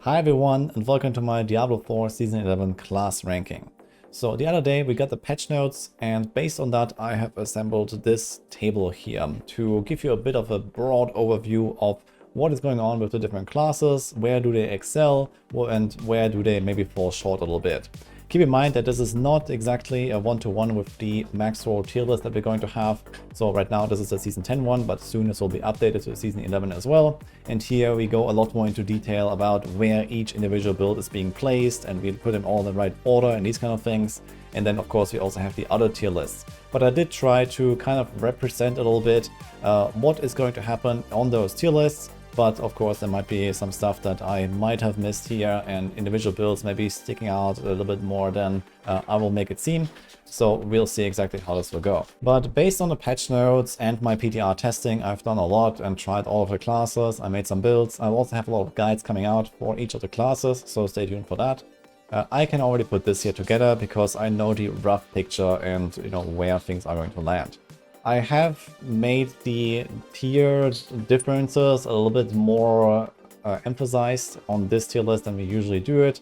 Hi everyone and welcome to my Diablo 4 Season 11 class ranking. So the other day we got the patch notes, and based on that I have assembled this table here to give you a bit of a broad overview of what is going on with the different classes, where do they excel, and where do they maybe fall short a little bit. Keep in mind that this is not exactly a one-to-one with the max roll tier list that we're going to have. So right now this is a Season 10 one, but soon this will be updated to Season 11 as well. And here we go a lot more into detail about where each individual build is being placed, and we put them all in the right order and these kind of things. And then of course we also have the other tier lists. But I did try to kind of represent a little bit what is going to happen on those tier lists. But of course there might be some stuff that I might have missed here, and individual builds may be sticking out a little bit more than I will make it seem. So we'll see exactly how this will go. But based on the patch notes and my PTR testing, I've done a lot and tried all of the classes. I made some builds. I also have a lot of guides coming out for each of the classes, so stay tuned for that. I can already put this here together because I know the rough picture and where things are going to land. I have made the tiered differences a little bit more emphasized on this tier list than we usually do it.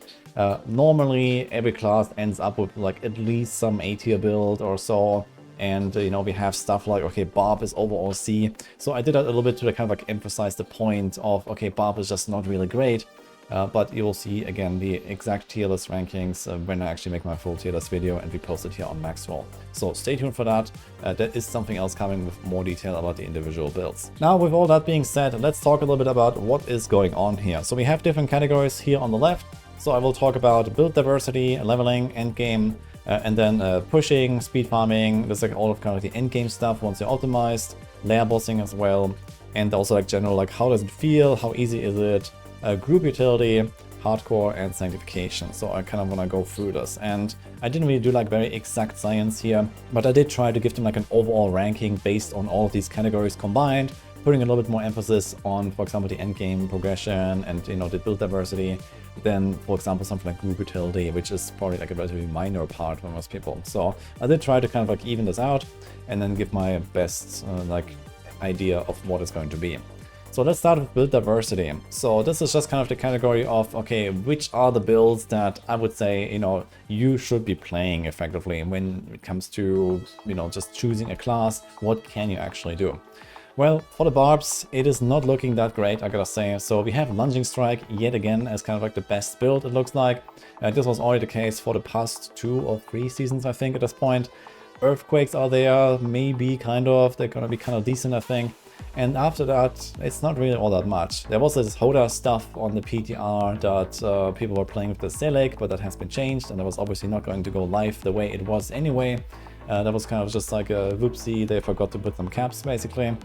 Normally every class ends up with like at least some A tier build or so, and we have stuff like, okay, Barb is overall C. So I did that a little bit to kind of like emphasize the point of, okay, Barb is just not really great. But you will see again the exact tier list rankings when I actually make my full tier list video and we post it here on Maxroll. So stay tuned for that. There is something else coming with more detail about the individual builds. Now, with all that being said, let's talk a little bit about what is going on here. So we have different categories here on the left. So I will talk about build diversity, leveling, endgame, and then pushing, speed farming. There's like all of kind of the endgame stuff once you're optimized, lair bossing as well, and also like general, like how does it feel, how easy is it, group utility, hardcore, and sanctification. So I kind of want to go through this, and I didn't really do like very exact science here, but I did try to give them like an overall ranking based on all of these categories combined, putting a little bit more emphasis on, for example, the end game progression and the build diversity than, for example, something like group utility, which is probably like a relatively minor part for most people. So I did try to kind of like even this out and then give my best like idea of what it's going to be. So let's start with build diversity. So this is just kind of the category of, okay, which are the builds that I would say, you should be playing effectively when it comes to, just choosing a class. What can you actually do? Well, for the Barbs, it is not looking that great, I gotta say. So we have Lunging Strike yet again as kind of like the best build, it looks like. This was already the case for the past 2 or 3 seasons, I think, at this point. Earthquakes are there, maybe, kind of. They're gonna be kind of decent, I think. And after that, it's not really all that much. There was this Hoda stuff on the PTR that people were playing with the Selig, but that has been changed, and that was obviously not going to go live the way it was anyway. That was kind of just like a whoopsie, they forgot to put some caps basically.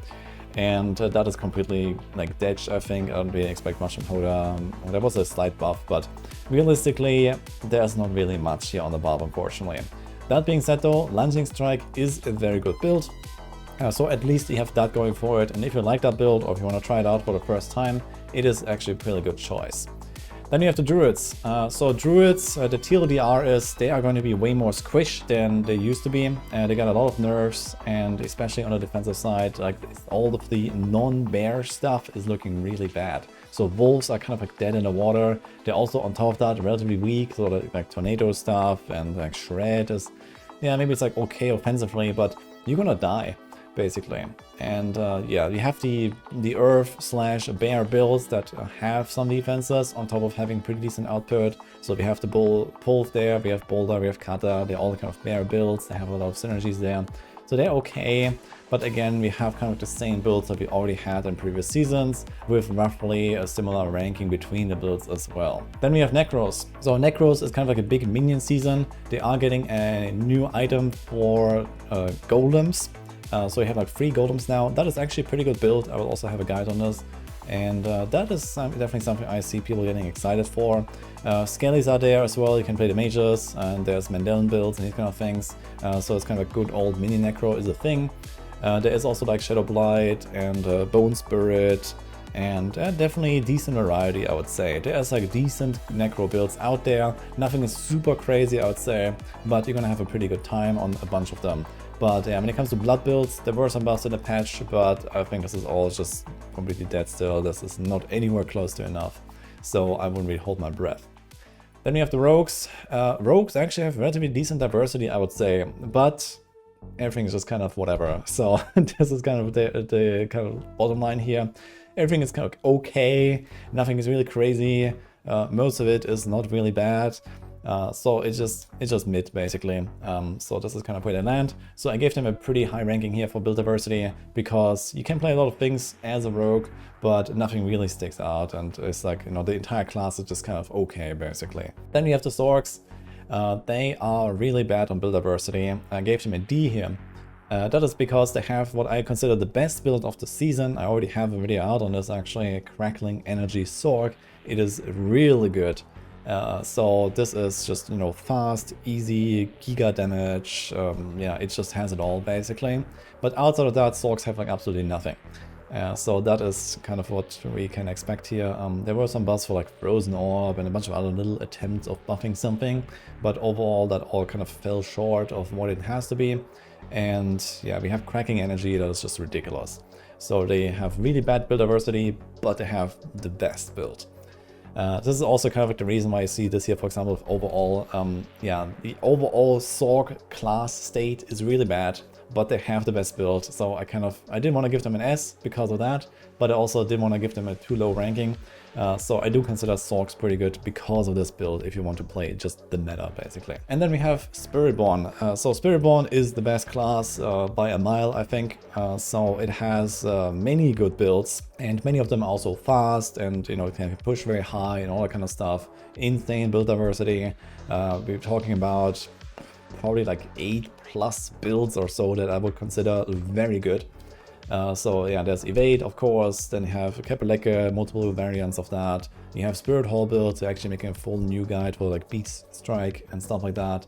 And that is completely like dead, I think. I don't really expect much from Hoda. There was a slight buff, but realistically, there's not really much here on the Barb, unfortunately. That being said though, Lunging Strike is a very good build. So at least you have that going for it, and if you like that build or if you want to try it out for the first time, it is actually a pretty good choice. Then you have the Druids. So Druids, the TLDR is they are going to be way more squished than they used to be. They got a lot of nerfs, and especially on the defensive side, like all of the non-bear stuff is looking really bad. So Wolves are kind of like dead in the water. They're also on top of that relatively weak, so like Tornado stuff and like Shred is, yeah, maybe it's like okay offensively, but you're gonna die, basically. And yeah, we have the Earth/Bear builds that have some defenses on top of having pretty decent output. So we have the Pulve there, we have Boulder, we have Kata, they're all kind of Bear builds, they have a lot of synergies there. So they're okay, but again, we have kind of the same builds that we already had in previous seasons, with roughly a similar ranking between the builds as well. Then we have Necros. So Necros is kind of like a big minion season. They are getting a new item for golems. So we have like 3 golems now. That is actually a pretty good build. I will also have a guide on this. And that is definitely something I see people getting excited for. Skellies are there as well. You can play the mages, and there's Mandelen builds and these kind of things. So it's kind of a good old mini Necro is a thing. There is also like Shadow Blight and Bone Spirit, and definitely decent variety, I would say. There's like decent Necro builds out there. Nothing is super crazy, I would say, but you're gonna have a pretty good time on a bunch of them. But yeah, when it comes to blood builds, there were some buffs in the patch, but I think this is all just completely dead still. This is not anywhere close to enough. so I wouldn't really hold my breath. Then we have the rogues. Rogues actually have relatively decent diversity, I would say, but everything is just kind of whatever. So this is kind of the kind of bottom line here. Everything is kind of okay, nothing is really crazy. Most of it is not really bad. So it's just mid basically. So this is kind of where they land. So I gave them a pretty high ranking here for build diversity because you can play a lot of things as a rogue, but nothing really sticks out, and it's like, you know, the entire class is just kind of okay basically. Then we have the Zorks. They are really bad on build diversity. I gave them a D here. That is because they have what I consider the best build of the season. I already have a video out on this actually, Crackling Energy Zork. It is really good. So this is just, you know, fast, easy, giga damage. Yeah, it just has it all basically. But outside of that, Zorks have like absolutely nothing. So that is kind of what we can expect here. There were some buffs for like Frozen Orb and a bunch of other little attempts of buffing something, but overall that all kind of fell short of what it has to be. And yeah, we have Cracking Energy that is just ridiculous. So they have really bad build diversity, but they have the best build. This is also kind of like the reason why I see this here, for example, with overall, yeah, the overall Zork class state is really bad, but they have the best build. So I didn't want to give them an S because of that, but I also didn't want to give them a too low ranking. So I do consider Zorks pretty good because of this build if you want to play just the meta basically. And then we have Spiritborn. So Spiritborn is the best class by a mile, I think. So it has many good builds, and many of them are also fast, and you know, it can push very high and all that kind of stuff. Insane build diversity. We're talking about probably like 8+ builds or so that I would consider very good. So yeah, there's Evade, of course, then you have Kepelecke, multiple variants of that. You have Spirit Hall builds, actually making a full new guide for like Beast Strike and stuff like that.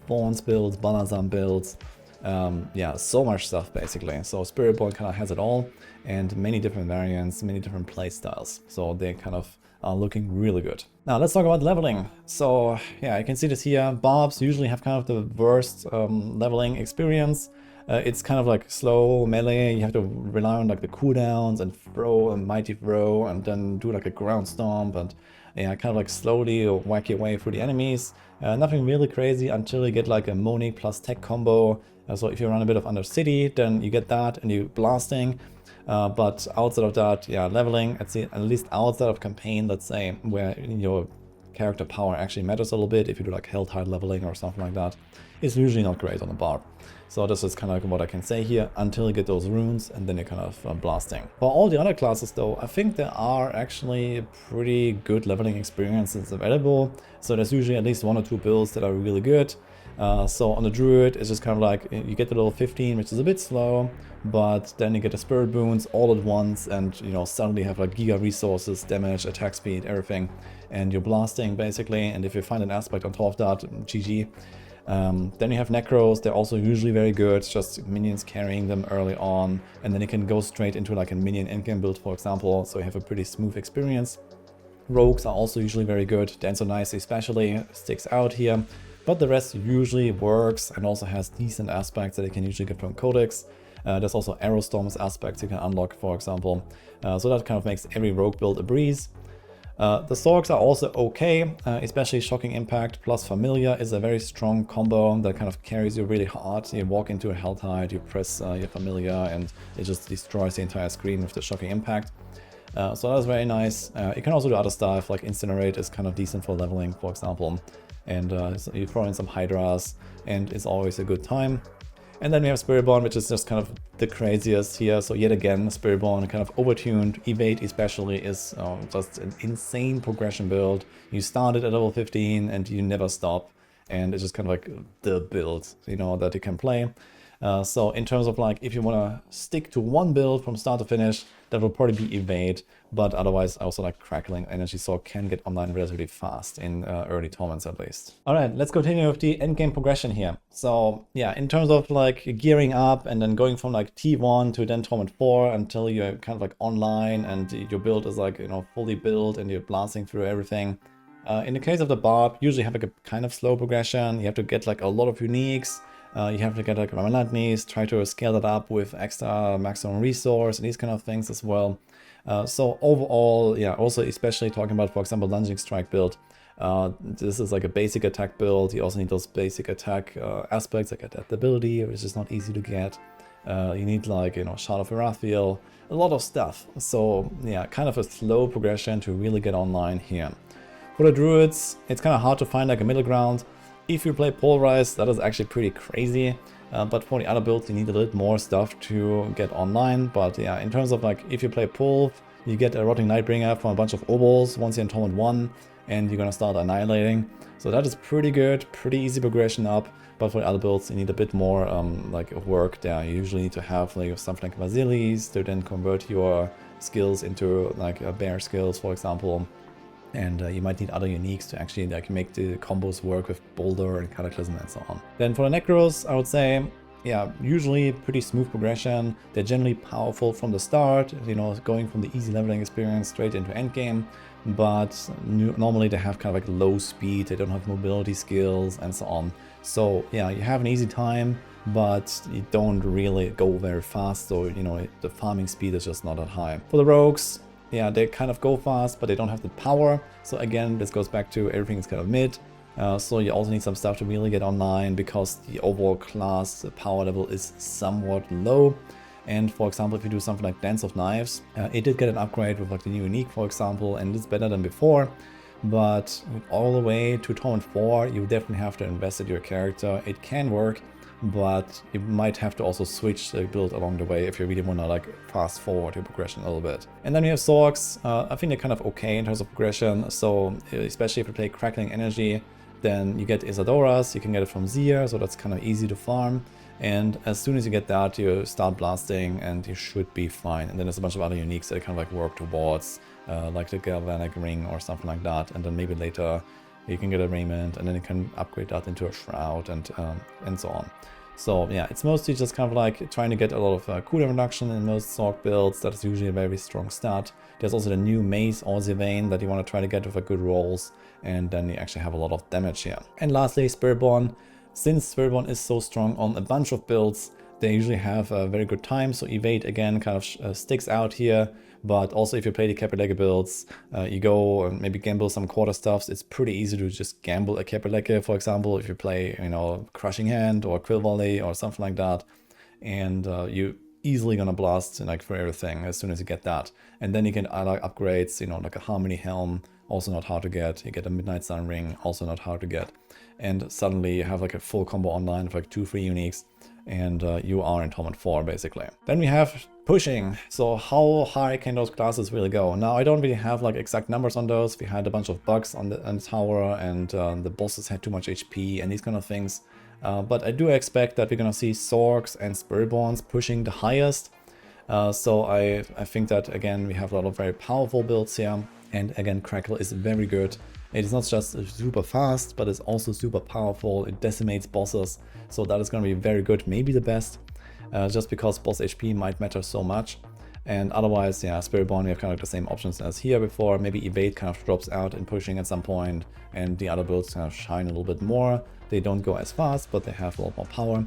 Thorns builds, Banazan builds. Yeah, so much stuff basically. So Spiritborn kind of has it all, and many different variants, many different play styles. So they kind of are looking really good. Now let's talk about leveling. So yeah, you can see this here. Barbs usually have kind of the worst leveling experience. It's kind of like slow melee. You have to rely on like the cooldowns and throw a mighty throw and then do like a ground stomp and yeah, kind of like slowly whack your way through the enemies. Nothing really crazy until you get like a Monic plus tech combo. So if you run a bit of Undercity, then you get that and you blasting. But outside of that, yeah, leveling, at least outside of campaign, let's say, where your character power actually matters a little bit, if you do like health high leveling or something like that, it's usually not great on the Barb. So this is kind of like what I can say here, until you get those runes and then you're kind of blasting. For all the other classes though, I think there are actually pretty good leveling experiences available. So there's usually at least 1 or 2 builds that are really good. So on the Druid, it's just kind of like, you get the level 15, which is a bit slow, but then you get the Spirit Boons all at once, and you know, suddenly have like giga resources, damage, attack speed, everything, and you're blasting basically, and if you find an aspect on top of that, GG. Then you have Necros, they're also usually very good, just minions carrying them early on, and then you can go straight into like a minion endgame build, for example, so you have a pretty smooth experience. Rogues are also usually very good, Dancer Nice especially sticks out here. But the rest usually works and also has decent aspects that you can usually get from Codex. There's also Arrow Storms aspects you can unlock, for example. So that kind of makes every rogue build a breeze. The Zorks are also okay, especially Shocking Impact plus Familiar is a very strong combo that kind of carries you really hard. You walk into a Helltide, you press your Familiar, and it just destroys the entire screen with the Shocking Impact. So that's very nice. You can also do other stuff, like Incinerate is kind of decent for leveling, for example. And so you throw in some Hydras, and it's always a good time. And then we have Spiritborn, which is just kind of the craziest here. So yet again, Spiritborn kind of overtuned. Evade especially is just an insane progression build. You started at level 15 and you never stop. And it's just kind of like the build, you know, that you can play. So in terms of like, if you want to stick to one build from start to finish, that will probably be Evade, but otherwise I also like Crackling Energy Zork can get online relatively fast in early tournaments at least. Alright, let's continue with the endgame progression here. So yeah, in terms of like gearing up and then going from like T1 to then Tournament 4 until you're kind of like online and your build is like, you know, fully built and you're blasting through everything. In the case of the Barb, usually have like a kind of slow progression. You have to get like a lot of uniques. You have to get like Relentless, try to scale that up with extra maximum resource and these kind of things as well. So overall, yeah, also especially talking about, for example, lunging strike build, this is like a basic attack build. You also need those basic attack aspects like adaptability, which is not easy to get. You need like, Shard of Irathiel, a lot of stuff. So yeah, kind of a slow progression to really get online here. For the druids, it's kind of hard to find like a middle ground. If you play Polarized, that is actually pretty crazy. But for the other builds, you need a little more stuff to get online. But yeah, in terms of like, if you play Pol, you get a Rotting Nightbringer from a bunch of Obols once you're in Torment 1, and you're gonna start annihilating. So that is pretty good, pretty easy progression up. But for the other builds, you need a bit more like work there. You usually need to have like something like Vasilis to then convert your skills into like bear skills, for example. And you might need other uniques to actually like make the combos work with Boulder and Cataclysm and so on. Then for the Necros, I would say, yeah, usually pretty smooth progression. They're generally powerful from the start, going from the easy leveling experience straight into endgame. But normally they have kind of like low speed, they don't have mobility skills and so on. So yeah, you have an easy time, but you don't really go very fast. So, the farming speed is just not that high. For the rogues, yeah, they kind of go fast, but they don't have the power. So again, this goes back to everything is kind of mid. So you also need some stuff to really get online because the overall class power level is somewhat low. And for example, if you do something like Dance of Knives, it did get an upgrade with like the new unique, for example, and it's better than before. But all the way to Torment 4, you definitely have to invest in your character. It can work, but you might have to also switch the build along the way if you really want to like fast forward your progression a little bit. And then we have Zorks. I think they're kind of okay in terms of progression. So especially if you play Crackling Energy, then you get Isadoras, you can get it from Zir, so that's kind of easy to farm. And as soon as you get that, you start blasting and you should be fine. And then there's a bunch of other uniques that kind of like work towards, like the Galvanic Ring or something like that. And then maybe later you can get a Raiment, and then you can upgrade that into a Shroud and so on. So yeah, it's mostly just kind of like trying to get a lot of cooldown reduction in most Zork builds. That is usually a very strong start. There's also the new Mace or Zivane that you want to try to get with good rolls, and then you actually have a lot of damage here. And lastly, Spiritborn. Since Spiritborn is so strong on a bunch of builds, they usually have a very good time. So Evade again kind of sticks out here. But also if you play the Capelege builds, you go and maybe gamble some quarter stuffs. It's pretty easy to just gamble a Capelege, for example, if you play, Crushing Hand or Quill Volley or something like that. And you easily gonna blast like for everything as soon as you get that. And then you get other upgrades, like a Harmony Helm, also not hard to get. You get a Midnight Sun Ring, also not hard to get. And suddenly you have like a full combo online of like 2-3 uniques, and you are in Torment 4 basically. Then we have pushing. So how high can those classes really go? Now I don't really have like exact numbers on those. We had a bunch of bugs on the tower, and the bosses had too much HP and these kind of things. But I do expect that we're gonna see Zorks and Spiritborns pushing the highest. So I think that again we have a lot of very powerful builds here. And again, Crackle is very good. It is not just super fast, but it's also super powerful. It decimates bosses, so that is going to be very good, maybe the best, just because boss HP might matter so much. And otherwise, yeah, Spiritborn, we have kind of the same options as here before. Maybe Evade kind of drops out in pushing at some point, and the other builds kind of shine a little bit more. They don't go as fast, but they have a lot more power.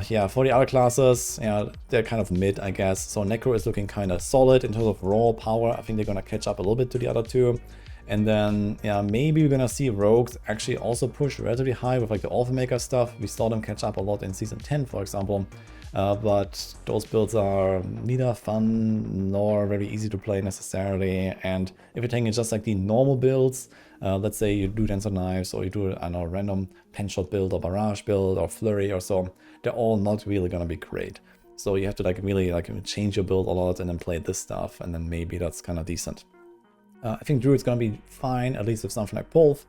Yeah, for the other classes, yeah, they're kind of mid, I guess. So Necro is looking kind of solid in terms of raw power. I think they're going to catch up a little bit to the other two. And then, yeah, maybe we're gonna see Rogues actually also push relatively high with like the Alpha Maker stuff. We saw them catch up a lot in Season 10, for example. But those builds are neither fun nor very easy to play necessarily. And if you're taking just like the normal builds, let's say you do Dance of Knives, or you do a random Pen Shot build or Barrage build or Flurry or so, they're all not really gonna be great. So you have to like really like change your build a lot and then play this stuff, and then maybe that's kind of decent. I think Druid's gonna be fine, at least with something like Pulf.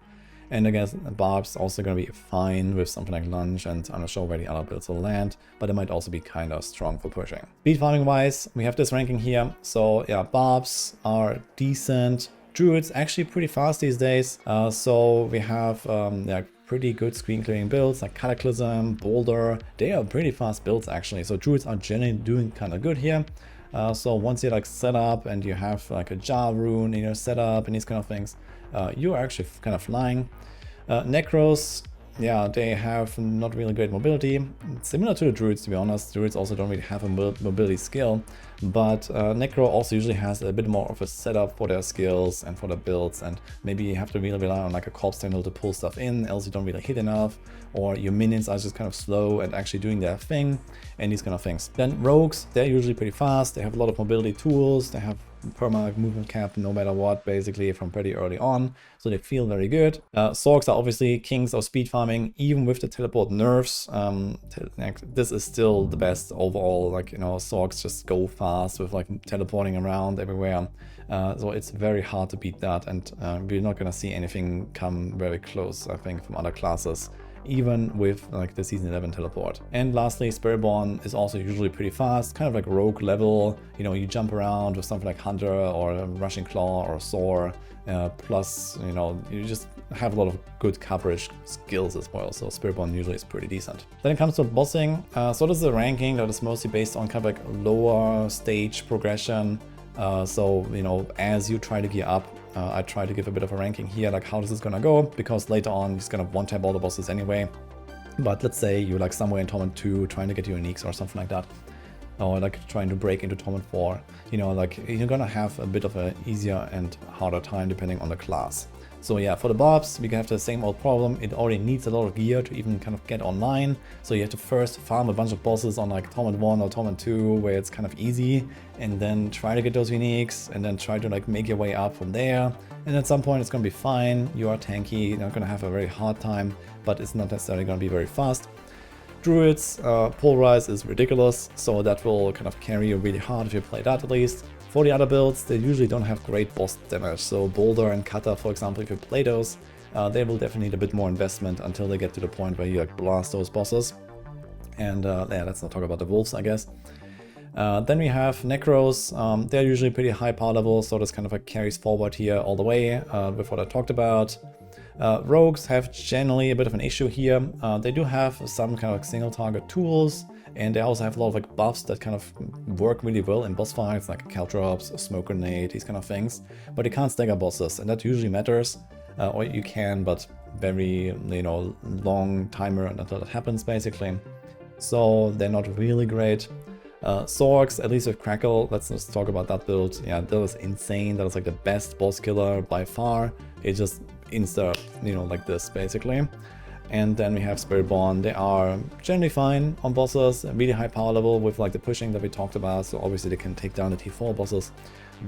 And I guess Barb's also gonna be fine with something like Lunge, and I'm not sure where the other builds will land, but it might also be kind of strong for pushing. Speed farming wise, we have this ranking here. So yeah, Barbs are decent. Druid's actually pretty fast these days. So we have yeah, pretty good screen clearing builds like Cataclysm, Boulder. They are pretty fast builds actually. So Druids are generally doing kind of good here. So once you like set up and you have like a Jar rune in your setup and these kind of things, you're actually kind of flying. Necros, yeah, they have not really great mobility. Similar to the druids, to be honest. Druids also don't really have a mobility skill, but Necro also usually has a bit more of a setup for their skills and for their builds, and maybe you have to really rely on like a corpse tendril to pull stuff in, else you don't really hit enough, or your minions are just kind of slow and actually doing their thing, and these kind of things. Then rogues, they're usually pretty fast, they have a lot of mobility tools, they have perma movement cap no matter what, basically from pretty early on, so they feel very good. Sorks are obviously kings of speed farming, even with the teleport nerfs. This is still the best overall, like, you know, Sorks just go fast with like teleporting around everywhere, so it's very hard to beat that, and we're not gonna see anything come very close, I think, from other classes, even with like the season 11 teleport. And lastly, Spiritborn is also usually pretty fast, kind of like rogue level. You know, you jump around with something like Hunter or a Rushing Claw or Soar, plus, you know, you just have a lot of good coverage skills as well, so Spiritborn usually is pretty decent. Then it comes to bossing, so this is a ranking that is mostly based on kind of like lower stage progression. So, you know, as you try to gear up, I try to give a bit of a ranking here, like how this is gonna go, because later on he's gonna one-tap all the bosses anyway. But let's say you're like somewhere in Torment 2 trying to get your uniques or something like that, or like trying to break into Torment 4, you know, like you're gonna have a bit of an easier and harder time depending on the class. So yeah, for the Bobs, we have the same old problem. It already needs a lot of gear to even kind of get online. So you have to first farm a bunch of bosses on like Torment 1 or Torment 2, where it's kind of easy, and then try to get those uniques, and then try to like make your way up from there. And at some point it's gonna be fine. You are tanky, you're not gonna have a very hard time, but it's not necessarily gonna be very fast. Druids, Pulverize is ridiculous, so that will kind of carry you really hard if you play that at least. For the other builds, they usually don't have great boss damage, so Boulder and Cutter, for example, if you play those, they will definitely need a bit more investment until they get to the point where you like blast those bosses. And yeah, let's not talk about the wolves, I guess. Then we have Necros. They're usually pretty high power level, so this kind of like carries forward here all the way with what I talked about. Rogues have generally a bit of an issue here. They do have some kind of like single target tools, and they also have a lot of like buffs that kind of work really well in boss fights, like Caltrops, Smoke Grenade, these kind of things. But you can't stagger bosses, and that usually matters. Or you can, but very, you know, long timer until that happens, basically. So they're not really great. Sorks, at least with Crackle, let's just talk about that build. Yeah, that was insane. That was like the best boss killer by far. It just insta, you know, like this, basically. And then we have Spiritborn. They are generally fine on bosses, really high power level with like the pushing that we talked about, so obviously they can take down the T4 bosses.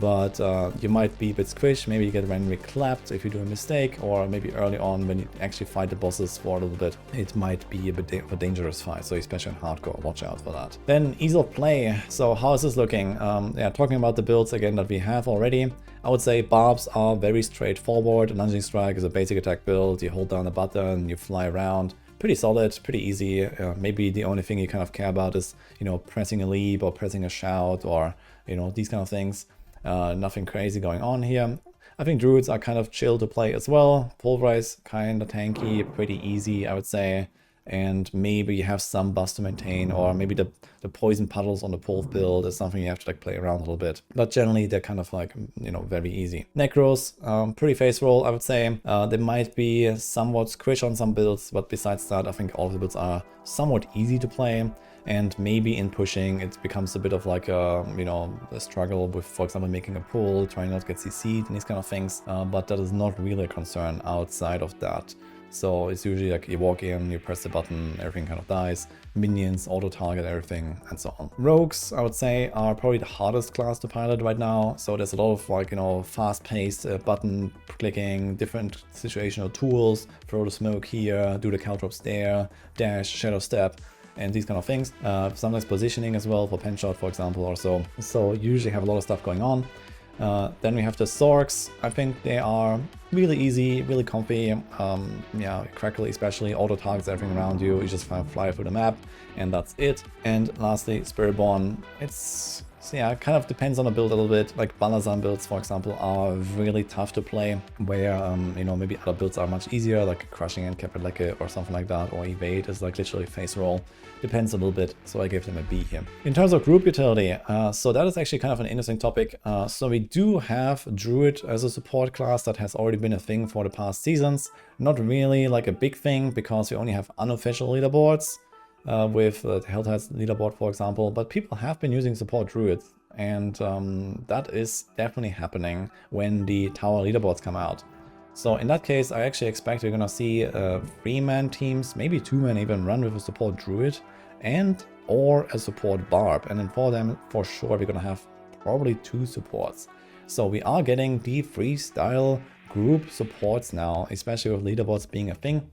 But you might be a bit squished, maybe you get randomly clapped if you do a mistake, or maybe early on when you actually fight the bosses for a little bit, it might be a bit of a dangerous fight, so especially in hardcore, watch out for that. Then ease of play. So how is this looking? Yeah, talking about the builds again that we have already, I would say Barbs are very straightforward. Lunging Strike is a basic attack build, you hold down a button, you fly around. Pretty solid, pretty easy. Maybe the only thing you kind of care about is, you know, pressing a leap or pressing a shout, or, you know, these kind of things. Nothing crazy going on here. I think Druids are kind of chill to play as well. Pulverize, kind of tanky, pretty easy, I would say. And maybe you have some buffs to maintain, or maybe the poison puddles on the Pulv build is something you have to like play around a little bit. But generally they're kind of like, you know, very easy. Necros, pretty face roll, I would say. They might be somewhat squish on some builds, but besides that, I think all the builds are somewhat easy to play. And maybe in pushing, it becomes a bit of like a, you know, a struggle with, for example, making a pull, trying not to get CC'd and these kind of things. But that is not really a concern outside of that. So it's usually like you walk in, you press the button, everything kind of dies. Minions auto-target everything, and so on. Rogues, I would say, are probably the hardest class to pilot right now. So there's a lot of like, you know, fast-paced button clicking, different situational tools, throw the smoke here, do the caltrops there, dash, shadow step, and these kind of things. Sometimes positioning as well for pen shot, for example, or so. So usually have a lot of stuff going on. Then we have the Sorks. I think they are really easy, really comfy. Yeah, Crackle especially, auto targets everything around you. You just kind of fly through the map, and that's it. And lastly, Spiritborn. It's So yeah, it kind of depends on the build a little bit. Like Balazan builds, for example, are really tough to play, where, you know, maybe other builds are much easier, like Crushing and Capeleke or something like that, or Evade is like literally face roll. Depends a little bit, so I gave them a B here. In terms of group utility, so that is actually kind of an interesting topic. So we do have Druid as a support class that has already been a thing for the past seasons. Not really like a big thing, because we only have unofficial leaderboards. With the Helltide's leaderboard, for example, but people have been using support druids, and that is definitely happening when the tower leaderboards come out. So in that case, I actually expect we're gonna see 3-man teams, maybe 2-man even, run with a support druid and or a support barb, and then for them, for sure, we're gonna have probably 2 supports. So we are getting the freestyle group supports now, especially with leaderboards being a thing.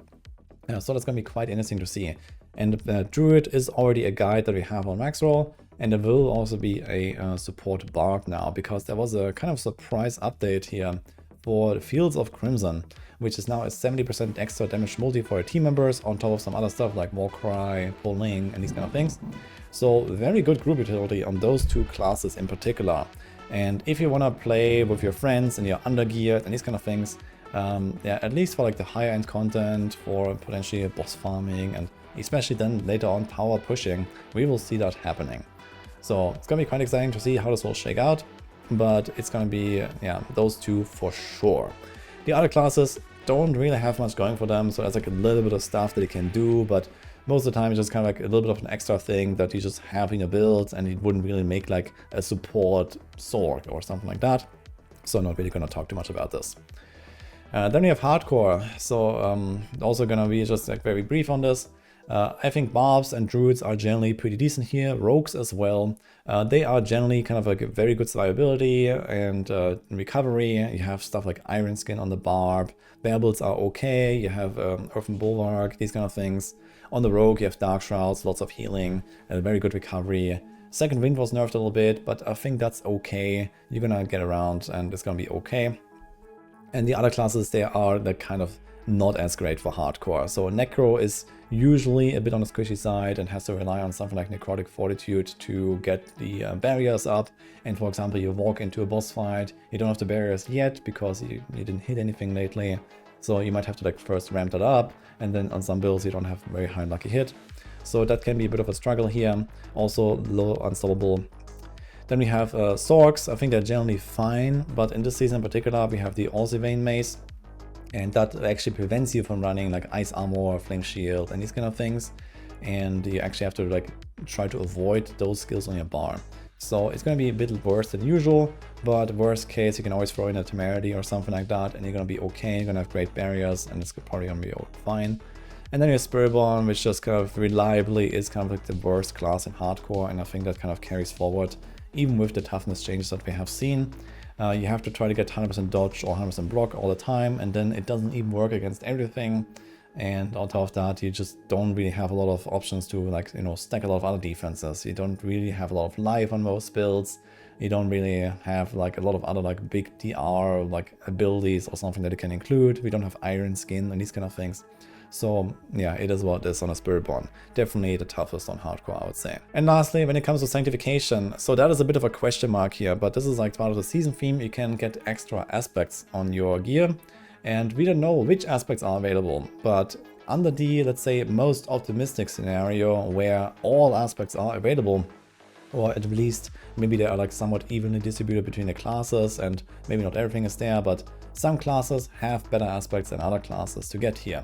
So that's gonna be quite interesting to see. And Druid is already a guide that we have on Maxroll, and there will also be a support barb now, because there was a kind of surprise update here for the Fields of Crimson, which is now a 70% extra damage multi for our team members, on top of some other stuff like Warcry, Pulling, and these kind of things. So very good group utility on those 2 classes in particular. And if you want to play with your friends and you're undergeared and these kind of things, yeah, at least for like the higher end content, for potentially boss farming, and especially then later on tower pushing, we will see that happening. So it's gonna be quite exciting to see how this will shake out, but it's gonna be, yeah, those 2 for sure. The other classes don't really have much going for them, so there's like a little bit of stuff that you can do, but most of the time it's just kind of like a little bit of an extra thing that you just have in your build, and it wouldn't really make like a support sword or something like that. So I'm not really gonna talk too much about this. Then we have hardcore, so also gonna be just like very brief on this. I think barbs and druids are generally pretty decent here, rogues as well. They are generally kind of like a very good survivability and recovery. You have stuff like Iron Skin on the barb, bear builds are okay, you have Earthen Bulwark, these kind of things. On the rogue you have Dark Shrouds, lots of healing, and very good recovery. Second Wind was nerfed a little bit, but I think that's okay. You're gonna get around and it's gonna be okay. And the other classes, they are the kind of not as great for hardcore. So Necro is usually a bit on the squishy side and has to rely on something like Necrotic Fortitude to get the barriers up. And for example, you walk into a boss fight, you don't have the barriers yet because you didn't hit anything lately. So you might have to like first ramp that up, and then on some builds you don't have very high lucky hit. So that can be a bit of a struggle here. Also low unstoppable. Then we have Sorks. I think they're generally fine, but in this season in particular we have the Orzivane Mace, and that actually prevents you from running like Ice Armor, Flame Shield, and these kind of things. And you actually have to like try to avoid those skills on your bar. So it's going to be a bit worse than usual, but worst case you can always throw in a Temerity or something like that, and you're going to be okay. You're going to have great barriers, and it's probably going to be fine. And then you have Spiritborn, which just kind of reliably is kind of like the worst class in hardcore, and I think that kind of carries forward even with the toughness changes that we have seen. You have to try to get 100% dodge or 100% block all the time, and then it doesn't even work against everything. And on top of that, you just don't really have a lot of options to, like, you know, stack a lot of other defenses. You don't really have a lot of life on most builds. You don't really have like a lot of other like big DR like abilities or something that you can include. We don't have Iron Skin and these kind of things. So yeah, it is what it is on a Spiritborn. Definitely the toughest on hardcore, I would say. And lastly, when it comes to Sanctification, so that is a bit of a question mark here, but this is like part of the season theme. You can get extra aspects on your gear, and we don't know which aspects are available, but under the, let's say, most optimistic scenario where all aspects are available, or at least maybe they are like somewhat evenly distributed between the classes, and maybe not everything is there, but some classes have better aspects than other classes to get here.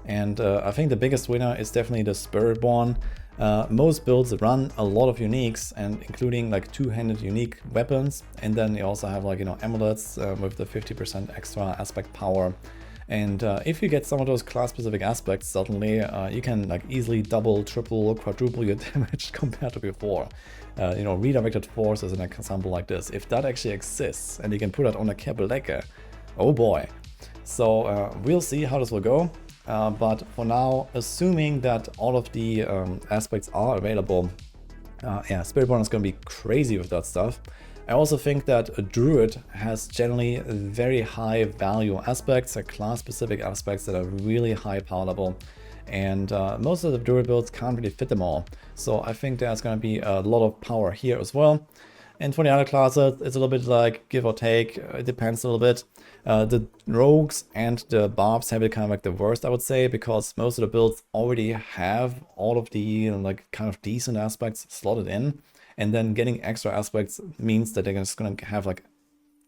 And I think the biggest winner is definitely the Spiritborn. Most builds run a lot of uniques, and including like two-handed unique weapons, and then you also have like, you know, amulets with the 50% extra aspect power. And if you get some of those class-specific aspects, suddenly you can like easily double, triple, quadruple your damage compared to before. You know, redirected force is an example like this. If that actually exists and you can put that on a Capeleke, oh boy. So we'll see how this will go. But for now, assuming that all of the aspects are available, yeah, Spiritborn is going to be crazy with that stuff. I also think that a Druid has generally very high value aspects, like class-specific aspects that are really high power level, and most of the Druid builds can't really fit them all. So I think there's going to be a lot of power here as well. And for the other classes, it's a little bit like give or take. It depends a little bit. The rogues and the barbs have it kind of like the worst, I would say, because most of the builds already have all of the like kind of decent aspects slotted in. And then getting extra aspects means that they're just gonna have like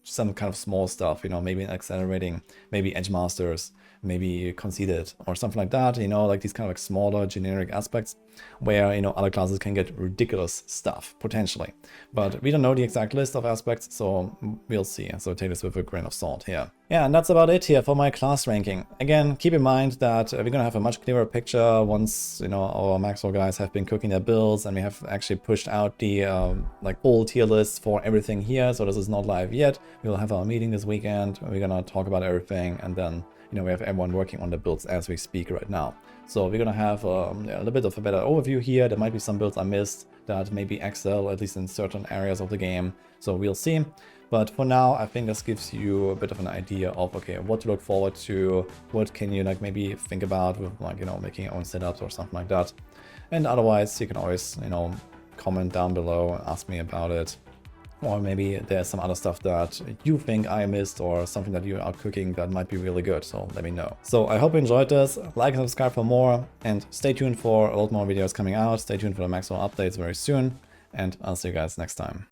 some kind of small stuff, you know, maybe accelerating, maybe edge masters, maybe conceded or something like that, you know, like these kind of like smaller generic aspects where, you know, other classes can get ridiculous stuff potentially. But we don't know the exact list of aspects, so we'll see. So take this with a grain of salt here. Yeah, and that's about it here for my class ranking. Again, keep in mind that we're gonna have a much clearer picture once, you know, our Maxwell guys have been cooking their builds and we have actually pushed out the like full tier list for everything here. So this is not live yet. We'll have our meeting this weekend. We're gonna talk about everything, and then, you know, we have everyone working on the builds as we speak right now. So we're gonna have a little bit of a better overview here. There might be some builds I missed that maybe excel, at least in certain areas of the game. So we'll see. But for now, I think this gives you a bit of an idea of, okay, what to look forward to, what can you like maybe think about with like, you know, making your own setups or something like that. And otherwise, you can always, you know, comment down below and ask me about it. Or maybe there's some other stuff that you think I missed or something that you are cooking that might be really good, so let me know. So I hope you enjoyed this. Like and subscribe for more, and stay tuned for a lot more videos coming out. Stay tuned for the Maxwell updates very soon, and I'll see you guys next time.